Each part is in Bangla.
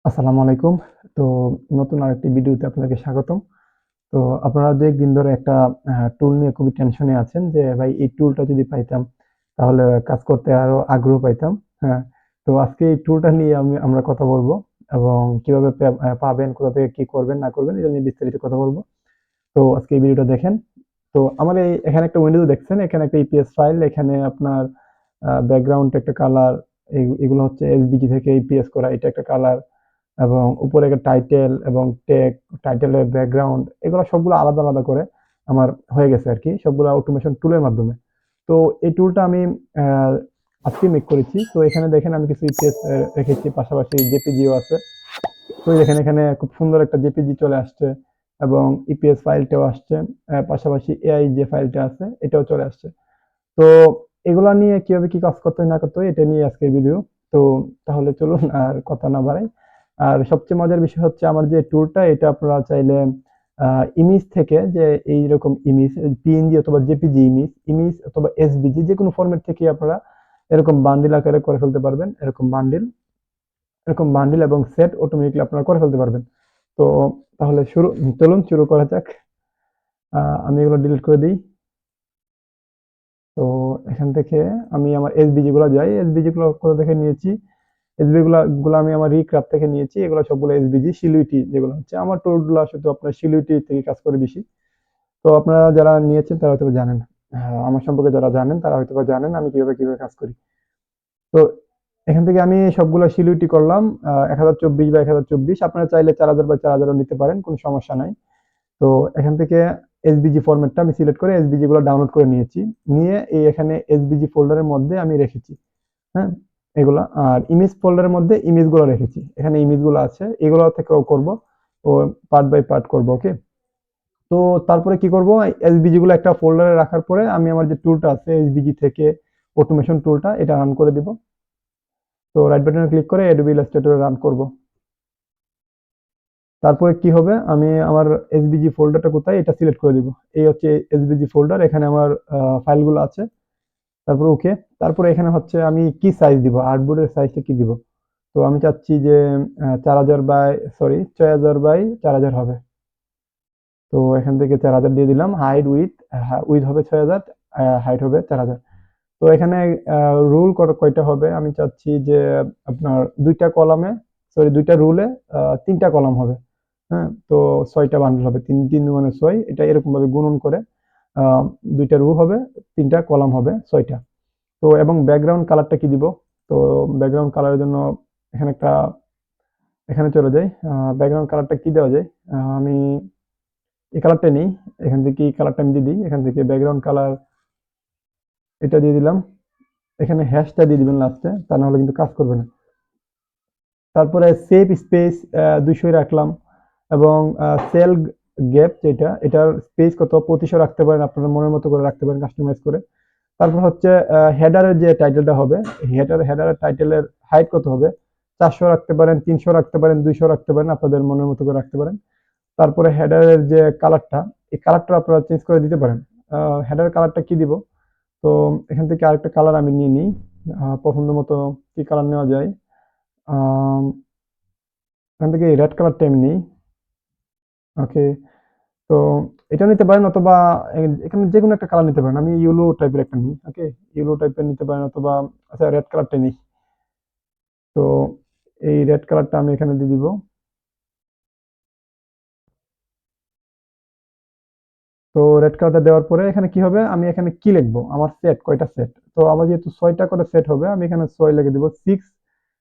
আসসালামু আলাইকুম। তো নতুন আরেকটি ভিডিওতে আপনাকে স্বাগতম। তো আপনারা যে একদিন ধরে একটা টুল নিয়ে খুবই টেনশনে আছেন যে ভাই এই টুলটা যদি পাইতাম তাহলে কাজ করতে আরো আগ্রহ পাইতাম। হ্যাঁ? তো আজকে এই টুলটা নিয়ে আমরা কথা বলবো এবং কিভাবে পাবেন, কোথা থেকে কি করবেন না করবেন এটা নিয়ে বিস্তারিত কথা বলবো। তো আজকে এই ভিডিওটা দেখেন। তো আমার এখানে একটা উইন্ডোজ দেখছেন, এখানে একটা ইপিএস ফাইল, এখানে আপনার ব্যাকগ্রাউন্ড একটা কালার, এগুলো হচ্ছে এসভিজি থেকে ইপিএস করা, এটা একটা কালার এবং উপরে একটা টাইটেল এবং টেক, টাইটেলের ব্যাকগ্রাউন্ড এগুলো সবগুলো আলাদা আলাদা করে আমার হয়ে গেছে আর কি, সবগুলো অটোমেশন টুলের মাধ্যমে। তো এই টুলটা আমি আহ, আজকে মেক করেছি। তো এখানে দেখেন আমি কিছু ইপিএস রেখেছি, পাশাপাশি জেপিজিও আছে। তো দেখেন এখানে খুব সুন্দর একটা জেপিজি চলে আসছে এবং ইপিএস ফাইলটাও আসছে। পাশাপাশি এআই যে ফাইলটা আছে এটাও চলে আসছে। তো এগুলা নিয়ে কিভাবে কি কাজ করতে হয় না করতে হয় এটা নিয়ে আজকের ভিডিও। তো তাহলে চলুন আর কথা না বাড়াই। আর সবচেয়ে মজার বিষয় হচ্ছে আমার যে টুলটা, এটা আপনারা চাইলে ইমেজ থেকে, যে এইরকম ইমেজ পিএনজি অথবা জেপিজি ইমেজ ইমেজ অথবা এসভিজি যে কোনো ফরম্যাট থেকে আপনারা এরকম বান্ডিল আকারে করে ফেলতে পারবেন। এরকম বান্ডিল এবং সেট অটোমেটিকলি আপনারা করে ফেলতে পারবেন। তো তাহলে চলুন শুরু করা যাক। আমি এগুলো ডিলিট করে দিই। তো এখান থেকে আমি আমার এসবিজি গুলো যাই, এসবিজি গুলো কোথা থেকে নিয়েছি, এসবিজি গুলো আমি আমার রিক্রাফট থেকে নিয়েছি। এগুলো সবগুলো এসবিজি শিলুইটি, যেগুলো হচ্ছে আমার টুলগুলো শুধু আপনার শিলুইটি থেকে কাজ করে বেশি। তো আপনারা যারা নিয়েছেন তারা হয়তো জানেন, আমার সম্পর্কে যারা জানেন তারা হয়তো জানেন আমি কিভাবে কিভাবে কাজ করি। তো এখান থেকে আমি সবগুলো শিলুইটি করলাম 1024 বা 1024। আপনারা চাইলে 4000 বা 4000 নিতে পারেন, কোনো সমস্যা নাই। তো এখান থেকে এসবিজি ফরম্যাটটা আমি সিলেক্ট করে এসবিজি গুলো ডাউনলোড করে নিয়েছি। নিয়ে এই এখানে এসবিজি ফোল্ডারের মধ্যে আমি রেখেছি। হ্যাঁ? এগুলা আর ইমেজ ফোল্ডারের মধ্যে ইমেজগুলো রেখেছি। এখানে ইমেজগুলো আছে। এগুলো থেকেও করব। তো পার্ট বাই পার্ট করব, ওকে? তো তারপরে কি করব? এসভিজি গুলো একটা ফোল্ডারে রাখার পরে আমি আমার যে টুলটা আছে এসভিজি থেকে অটোমেশন টুলটা, এটা রান করে দিব। তো রাইট বাটনে ক্লিক করে Adobe Illustrator রান করব। তারপরে কি হবে? আমি আমার এসভিজি ফোল্ডারটা কোথায় এটা সিলেক্ট করে দিব। এই হচ্ছে এসভিজি ফোল্ডার, এখানে আমার ফাইলগুলো আছে। তারপরে ওকে। তারপরে এখানে হচ্ছে আমি কি সাইজ দিব, আর্টবোর্ডের সাইজটা কি দিব। তো আমি চাচ্ছি যে 4000 বাই, সরি, 6000 বাই 4000 হবে। তো এখান থেকে 4000 দিয়ে দিলাম। হাইট উইথ, উইথ হবে 6000, হাইট হবে 4000। তো এখানে রুল কয়টা হবে? আমি চাচ্ছি যে আপনার দুইটা কলামে, সরি দুইটা রুলে তিনটা কলাম হবে। হ্যাঁ? তো 6টা বান্ডেল হবে। 3 3 দুগুণে 6, এটা এরকম ভাবে গুণন করে আহ, দুইটা রু হবে, তিনটা কলাম হবে, 6টা। তো এবং ব্যাকগ্রাউন্ড কালারটা কি দিব? তো ব্যাকগ্রাউন্ড কালারের জন্য এখানে একটা, এখানে চলে যাই। ব্যাকগ্রাউন্ড কালারটা কি দেওয়া যায়? আমি এই কালারটা নেই। এখান থেকে এই কালারটা আমি দিয়ে দিই। এখান থেকে ব্যাকগ্রাউন্ড কালার এটা দিয়ে দিলাম। এখানে হ্যাশটা দিয়ে দিবেন লাস্টে, তা না হলে কিন্তু কাজ করবে না। তারপরে সেভ স্পেস 200 রাখলাম এবং সেল গ্যাপ যেটা, এটার স্পেস কত 2500 রাখতে পারেন, আপনার মনের মতো করে রাখতে পারেন কাস্টমাইজ করে। তারপর হচ্ছে হেডারের যে টাইটেলটা হবে, হেডারের টাইটেলের হাইট কত হবে? 400 রাখতে পারেন, 300 রাখতে পারেন, 200 রাখতে পারেন, আপনাদের মনের মতো করে রাখতে পারেন। তারপরে হেডারের যে কালারটা, এই কালারটা আপনারা চেঞ্জ করে দিতে পারেন। হেডারের কালারটা কি দিব? তো এখান থেকে আরেকটা কালার আমি নিয়ে নিই। পছন্দ মতো কি কালার নেওয়া যায়? আম, এখান থেকে রেড কালারটা আমি নিই। ওকে। তো এটা নিতে পারেন, অথবা এখানে যে কোনো একটা কালার নিতে পারেন। আমি ইয়েলো টাইপের একটা নিই। ওকে, ইয়েলো টাইপের নিতে পারেন, অথবা আচ্ছা রেড কালারটা নিই। তো এই রেড কালারটা আমি এখানে দিয়ে দিব। তো রেড কালারটা দেওয়ার পরে এখানে কি হবে? আমি এখানে কি লিখবো? আমার সেট কয়টা সেট? তো আমার যেহেতু 6টা করে সেট হবে, আমি এখানে 6 লিখে দিব। 6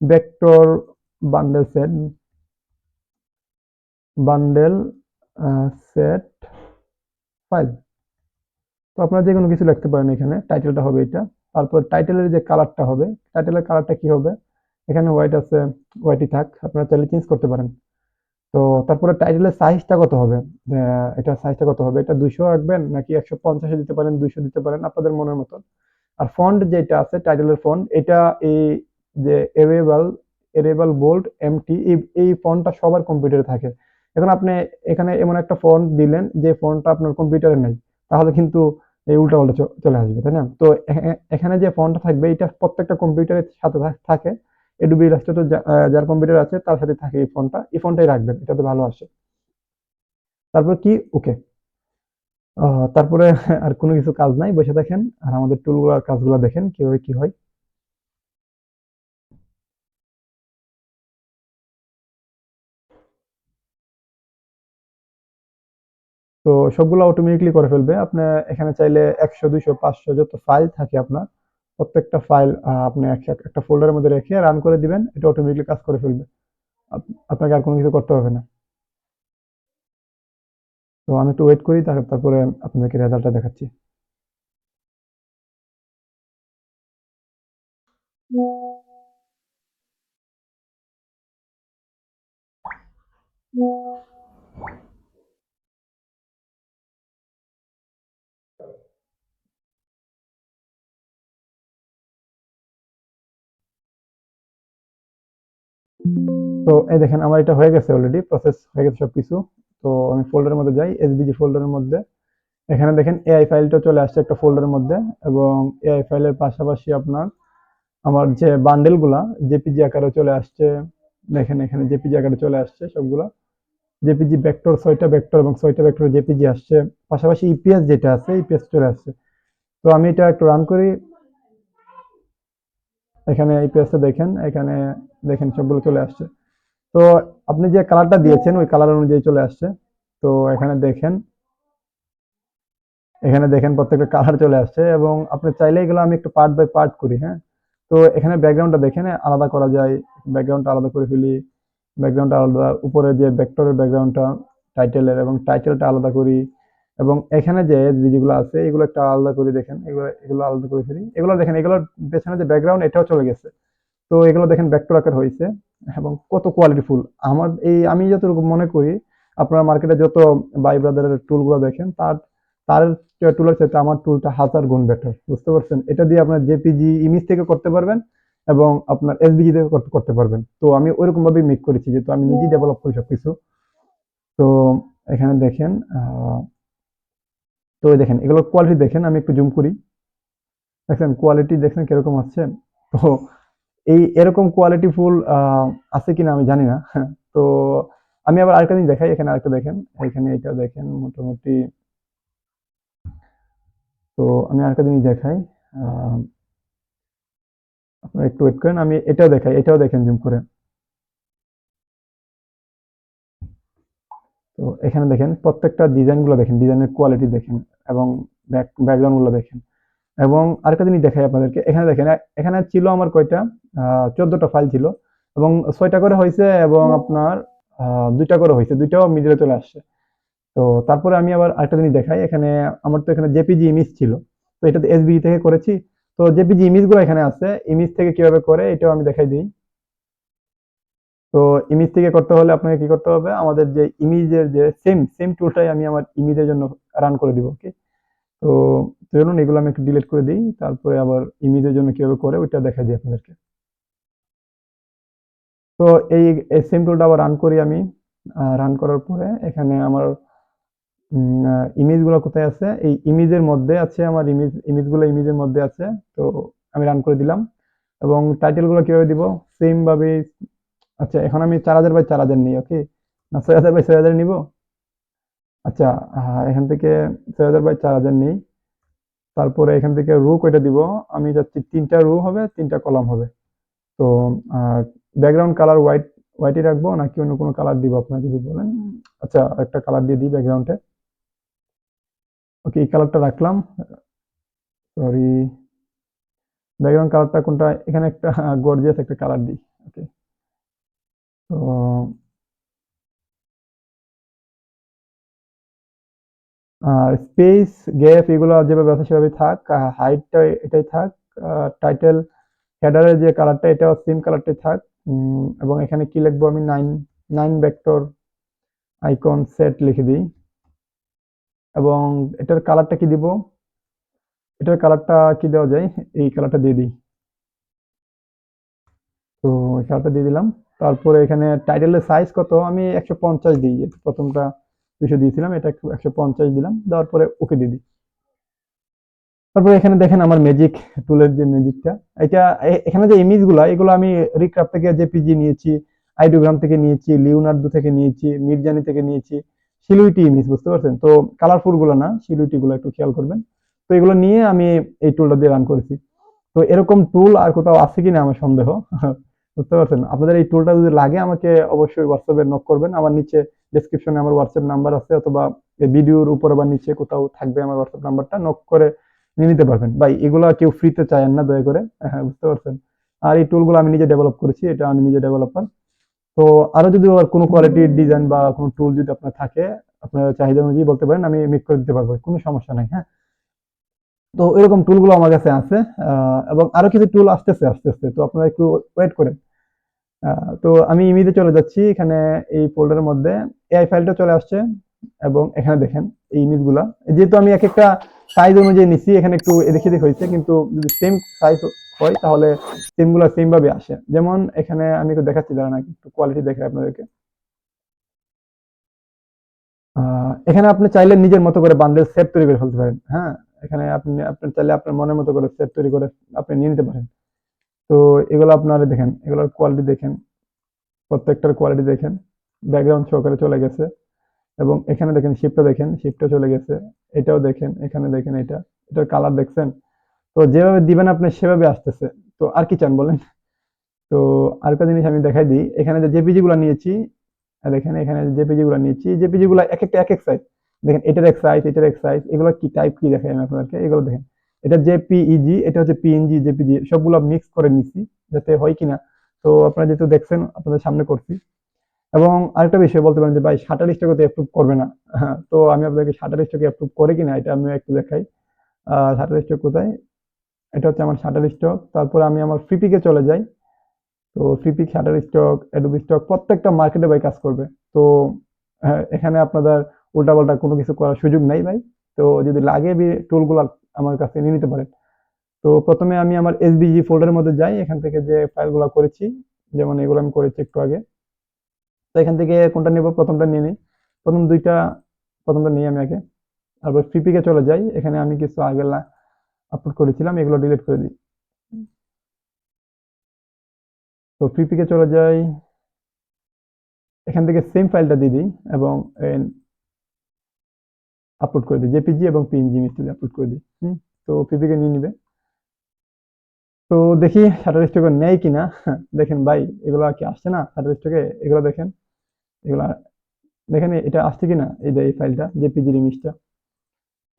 vector bundle set, bundle set 5। তো আপনারা যেকোনো কিছু লিখতে পারেন। এখানে টাইটেলটা হবে এটা। তারপর টাইটেলের যে কালারটা হবে, টাইটেলের কালারটা কি হবে? এখানে হোয়াইট আছে, হোয়াইটই থাক, আপনারা চাইলে চেঞ্জ করতে পারেন। তো তারপরে টাইটেলের সাইজটা কত হবে? এটার সাইজটা কত হবে? এটা 200 রাখবেন নাকি 150 দিতে পারেন, 200 দিতে পারেন, আপনাদের মনের মতো। আর ফন্ট যেটা আছে টাইটেলের ফন্ট, এটা এই যে এরেবল বোল্ড এমটি, এই ফন্টটা সবার কম্পিউটারে থাকে। এখন আপনি এখানে এমন একটা ফন্ট দিলেন যে ফন্টটা আপনার কম্পিউটারে নাই, তাহলে কিন্তু এই উল্টাপাল্টা চলে আসবে, তাই না? তো এখানে যে ফন্টটা থাকবে এটা প্রত্যেকটা কম্পিউটারের সাথে থাকে। Adobe Illustrator যার কম্পিউটার আছে তার সাথে থাকে এই ফন্টটা। এই ফন্টটাই রাখবেন। এটাতে ভালো আসে। তারপর কি ওকে। তারপরে আর কোনো কিছু কাজ নাই। বসে দেখেন আর আমাদের টুলগুলার কাজগুলা দেখেন কিভাবে কি হয়। তো সবগুলো অটোমেটিক্যালি করে ফেলবে। আপনি এখানে চাইলে 100, 200, 500 যত ফাইল থাকে আপনার, প্রত্যেকটা ফাইল আপনি একটা ফোল্ডারের মধ্যে রেখে রান করে দিবেন। এটা অটোমেটিক্যালি কাজ করে ফেলবে। আপনাকে আর কোনো কিছু করতে হবে না। তো আমি একটু ওয়েট করি, তারপরে আপনাদেরকে রেজাল্টটা দেখাচ্ছি। তো এই দেখেন আমার এটা হয়ে গেছে, অলরেডি প্রসেস হয়ে গেছে সবকিছু। তো আমি ফোল্ডারের মধ্যে যাই, এসভিজি ফোল্ডারের মধ্যে। এখানে দেখেন এআই ফাইলটা চলে আসছে একটা ফোল্ডারের মধ্যে, এবং এআই ফাইলের পাশাপাশি আপনার আমার যে বান্ডেলগুলা জেপিজি আকারে চলে আসছে। দেখেন এখানে জেপিজি আকারে চলে আসছে সবগুলা। জেপিজি ভেক্টর 6টা ভেক্টর এবং 6টা ভেক্টর জেপিজি আসছে। পাশাপাশি ইপিএস যেটা আছে ইপিএস চলে আসছে। তো আমি এটা একটু রান করি। এখানে ইপিএসটা দেখেন, এখানে দেখেন সবগুলো চলে আসছে। তো আপনি যে কালারটা দিয়েছেন ওই কালার অনুযায়ী চলে আসছে। তো এখানে দেখেন প্রত্যেকটা কালার চলে আসছে, এবং আপনি চাইলে এগুলো আমি একটু পার্ট বাই পার্ট করি, হ্যাঁ। তো এখানে ব্যাকগ্রাউন্ডটা দেখেন আলাদা করা যায়। ব্যাকগ্রাউন্ডটা আলাদা করে ফেলি। ব্যাকগ্রাউন্ডটা আলাদা, উপরে যে ভেক্টরের ব্যাকগ্রাউন্ডটা টাইটেলের, এবং টাইটেলটা আলাদা করি। এবং এখানে যে যেগুলো আছে এগুলো একটা আলাদা করে দেখেন, এগুলো আলাদা করে ফেলি। এগুলো দেখেন, এগুলোর পেছনে যে ব্যাকগ্রাউন্ড এটাও চলে গেছে। তো এগুলো দেখেন ভেক্টর আকার হয়েছে, এবং কত কোয়ালিটিফুল। আমি যতটুকু মনে করি আপনারা মার্কেটে যত বাই ব্রাদারের টুলগুলো দেখেন তার টুলের চাইতে আমার টুলটা 1000 গুণ বেটার। বুঝতে পারছেন? এটা দিয়ে আপনার জেপিজি ইমেজ থেকে করতে পারবেন, এবং আপনার এসভিজি থেকে করতে পারবেন। তো আমি ওইরকম ভাবেই মেক করেছি, যেহেতু আমি নিজেই ডেভেলপ করি সবকিছু। তো এখানে দেখেন, তো এই দেখেন এগুলো কোয়ালিটি দেখেন, আমি একটু জুম করি। দেখেন কোয়ালিটি দেখেন কিরকম আসছে। তো এরকম কোয়ালিটি ফুল আছে কিনা আমি জানি না। তো আমি আবার আরেকটা জিনিস দেখাই, এখানে আরেকটা দেখেন, এখানে এটা দেখেন মোটামুটি। তো আমি আরেকটা জিনিস দেখাই, আহ, আপনারা একটু ওয়েট করেন, আমি এটাও দেখাই, এটাও দেখেন জুম করে। তো এখানে দেখেন প্রত্যেকটা ডিজাইন গুলো দেখেন, ডিজাইনের কোয়ালিটি দেখেন, এবং ব্যাকগ্রাউন্ড গুলো দেখেন। এবং আরেকটা জিনিস দেখাই আপনাদেরকে, এখানে দেখেন এখানে ছিল আমার কয়টা, 14টা ফাইল ছিল, এবং 6টা করে হয়েছে, এবং আপনার 2টা করে হয়েছে, 2টাও মিডিলে চলে আসছে। তো তারপরে আমি আবার আরেকটা জিনিস দেখাই, এখানে আমার তো এখানে জেপিজি ইমেজ ছিল, তো এটা তো এসভিজি থেকে করেছি। তো জেপিজি ইমেজ গুলো এখানে আছে, ইমেজ থেকে কিভাবে করে এটাও আমি দেখাই দিই। তো ইমেজ থেকে করতে হলে আপনাকে কি করতে হবে, আমাদের যে ইমেজের যে সেম সেম টুলটাই আমি আমার ইমেজের জন্য রান করে দিব, ওকে। তো চলুন এগুলো আমি একটু ডিলিট করে দিই, তারপরে আবার ইমেজের জন্য কিভাবে করে ওইটা দেখাই দিই আপনাদেরকে। তো এই সেম টুলটা আবার রান করি আমি। রান করার পরে এখানে আমার ইমেজ গুলো কোথায় আছে, এই ইমেজের মধ্যে আছে আমার ইমেজগুলো ইমেজের মধ্যে আছে। তো আমি রান করে দিলাম, এবং টাইটেল গুলো কিভাবে দিব, সেম ভাবে। আচ্ছা, এখন আমি 4000 বাই 4000 নিই, ওকে, না 6000 বাই 6000 নিব। আচ্ছা, এখান থেকে 6000 বাই 4000 নেই। তারপরে এখান থেকে রো কয়টা দিব, আমি চাচ্ছি 3টা রো হবে, 3টা কলাম হবে। তো ব্যাকগ্রাউন্ড কালার হোয়াইটই রাখবো, নাকি অন্য কোনো কালার দিব আপনারা যদি বলেন। আচ্ছা, একটা কালার দিয়ে দিই ব্যাকগ্রাউন্ডে। ওকে, এই কালারটা রাখলাম। সরি, ব্যাকগ্রাউন্ড কালারটা কোনটা, এখানে একটা গর্জিয়াস একটা কালার দিই, ওকে। তো স্পেস, গ্যাপ এগুলো যেভাবে আছে সেভাবে থাক। হাইটটা এটাই থাক। টাইটেল হেডারের যে কালারটা এটাও সেম কালারটাই থাক। এবং এখানে কি লিখবো, আমি nine nine vector icon set লিখে দিই। এবং এটার কালারটা কি দিব, এটার কালারটা কি দেওয়া যায়, এই কালারটা দিয়ে দিই। তো এই কালারটা দিয়ে দিলাম। তারপরে এখানে টাইটেলের সাইজ কত, আমি 150 দিই, যেহেতু প্রথমটা 200 দিয়েছিলাম, এটা একটু 150 দিলাম, দেওয়ার পরে ওকে দিয়ে দিই। তারপরে এখানে দেখেন আমার ম্যাজিক টুলের যে ম্যাজিকটা, এটা এখানে যে ইমেজগুলা এগুলো আমি রিক্রাফট থেকে জেপিজি নিয়েছি, আইডিওগ্রাম থেকে নিয়েছি, লিওনার্দো থেকে নিয়েছি, মিরজানি থেকে নিয়েছি, সিলুইটি ইমেজ, বুঝতে পারছেন? তো কালারফুল গুলো না, সিলুইটি গুলো একটু খেয়াল করবেন। তো এগুলো নিয়ে আমি এই টুলটা দিয়ে রান করেছি। তো এরকম টুল আর কোথাও আছে কিনা আমার সন্দেহ। বুঝতে পারছেন? আপনাদের এই টুলটা যদি লাগে আমাকে অবশ্যই হোয়াটসঅ্যাপে নক করবেন। আমার নিচে ডেসক্রিপশনে আমার হোয়াটসঅ্যাপ নাম্বার আছে, অথবা এই ভিডিওর উপরে বা নিচে কোথাও থাকবে আমার হোয়াটসঅ্যাপ নাম্বারটা, নক করে নিয়ে নিতে পারবেন। ভাই এগুলা কেউ ফ্রিতে চায়েন না দয়া করে। হ্যাঁ, বুঝতে পারছেন? আর এই টুলগুলো আমি নিজে ডেভেলপ করেছি। এটা আমি নিজে ডেভেলপার। তো আরো যদি আবার কোনো কোয়ালিটির ডিজাইন বা কোনো টুল যদি আপনার থাকে, আপনার চাহিদা অনুযায়ী বলতে পারেন, আমি মেক করে দিতে পারবো। কোনো সমস্যা নাই। হ্যাঁ? তো এরকম টুলগুলো আমার কাছে আছে। এবং আরো কিছু টুল আসতেছে আস্তে, আস্তে। তো আপনারা একটু ওয়েট করেন। তো আমি ইমেজে চলে যাচ্ছি। এখানে এই ফোল্ডারের মধ্যে এআই ফাইলটা চলে আসছে, এবং এখানে দেখেন এই ইমেজগুলা। যেহেতু আমি একেকটা সাইজ অনুযায়ী নিচ্ছি, এখানে একটু এদিক সেদিক হয়েছে, কিন্তু যদি সেম সাইজ হয় তাহলে সেম গুলা সেম ভাবে আসে। যেমন এখানে আমি একটু দেখাচ্ছি, দাঁড়ান আগে একটু কোয়ালিটি দেখাই আপনাদেরকে। এখানে আপনি চাইলে নিজের মতো করে বান্ডেল সেট তৈরি করে ফেলতে পারেন। হ্যাঁ? এখানে আপনি চাইলে আপনার মনের মতো করে সেট তৈরি করে আপনি নিয়ে নিতে পারেন। তো এগুলো আপনারা দেখেন, এগুলোর কোয়ালিটি দেখেন, প্রত্যেকটার কোয়ালিটি দেখেন। ব্যাকগ্রাউন্ড সহকারে চলে গেছে, এবং এখানে দেখেন শিপটা দেখেন, শিপটা চলে গেছে। এটাও দেখেন, এখানে দেখেন এটা। এটার কালার দেখছেন? তো যেভাবে দিবেন আপনি সেভাবে আসতেছে। তো আর কি চান বলেন? তো আরেকটা জিনিস আমি দেখাই দিই। এখানে যে জেপিজি গুলা নিয়েছি, দেখেন এখানে যে জেপিজি গুলা নিয়েছি, জেপিজি গুলা একেকটা একেক সাইজ। দেখেন এটার এক সাইজ, এটার এক সাইজ। এগুলো কি টাইপ কি দেখাই আমি আপনাদেরকে। এগুলো দেখেন। এটা জেপিইজি, এটা হচ্ছে পিএনজি, জেপিজি সবগুলা মিক্স করে নিছি, যাতে হয় কিনা। তো আপনারা যেহেতু দেখছেন, আপনাদের সামনে করছি। এবং আরেকটা বিষয় বলতে পারেন যে ভাই শাটার স্টক তো অ্যাপ্রুভ করবে না। হ্যাঁ, তো আমি আপনাদেরকে শাটার স্টক অ্যাপ্রুভ করে কিনা এটা আমি একটু দেখাই। শাটার স্টক কোথায়? এটা হচ্ছে আমার শাটার স্টক। তারপরে আমি আমার ফ্রিপিকে চলে যাই। তো Freepik, shutter stock, Adobe stock প্রত্যেকটা মার্কেটে ভাই কাজ করবে। তো হ্যাঁ, এখানে আপনাদের উল্টাপাল্টা কোনো কিছু করার সুযোগ নাই ভাই। তো যদি লাগে টুলগুলো আমার কাছে নিয়ে নিতে পারেন। তো প্রথমে আমি আমার এসবিজি ফোল্ডারের মধ্যে যাই, এখান থেকে যে ফাইলগুলো করেছি, যেমন এগুলো আমি করেছি একটু আগে। তো এখান থেকে কোনটা নেব? প্রথমটা নিয়ে নিই। প্রথম দুইটা, প্রথমটা নিয়ে আমি আগে। তারপর ফ্রিপিকে চলে যাই। এখানে আমি কিছু আগে আপলোড করেছিলাম, এগুলো ডিলিট করে দিই। তো ফ্রিপিকে চলে যাই। এখান থেকে সেম ফাইলটা দিয়ে দিই, এবং আপলোড করে দিই। জেপিজি এবং পিএনজি মিক্সড আপলোড করে দিই। তো ফ্রিপিকে নিয়ে নিবে। তো দেখি শাটার স্টকে নেয় কিনা। দেখেন ভাই, এগুলো কি আসছে না শাটার স্টকে? এগুলো দেখেন, এগুলা দেখেন এটা আসছে কিনা, এই যে এই ফাইলটা জেপিজি ইমেজটা।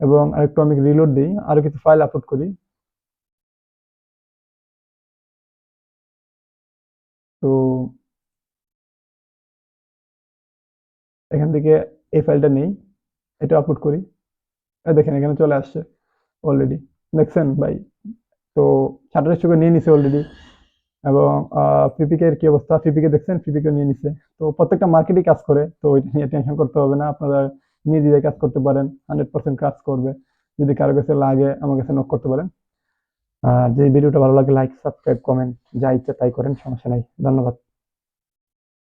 এবং আরেকটু আমি রিলোড দিই, আরো কিছু ফাইল আপলোড করি। তো এখান থেকে এই ফাইলটা নেই, এটা আপলোড করি। দেখেন এখানে চলে আসছে অলরেডি। দেখছেন ভাই? তো শাটার স্টকে নিয়ে নিছে অলরেডি। এবং পিপিকে এর কি অবস্থা? পিপিকে দেখছেন? পিপিকে নিয়ে নিছে। তো প্রত্যেকটা মার্কেটই কাজ করে। তো ওইটা নিয়ে টেনশন করতে হবে না। আপনারা নিজে কাজ করতে পারেন। 100% কাজ করবে। যদি কারো কাছে লাগে আমার কাছে নক করতে পারেন। আর যদি ভিডিওটা ভালো লাগে লাইক, সাবস্ক্রাইব, কমেন্ট যা ইচ্ছা তাই করেন, সমস্যা নাই। ধন্যবাদ।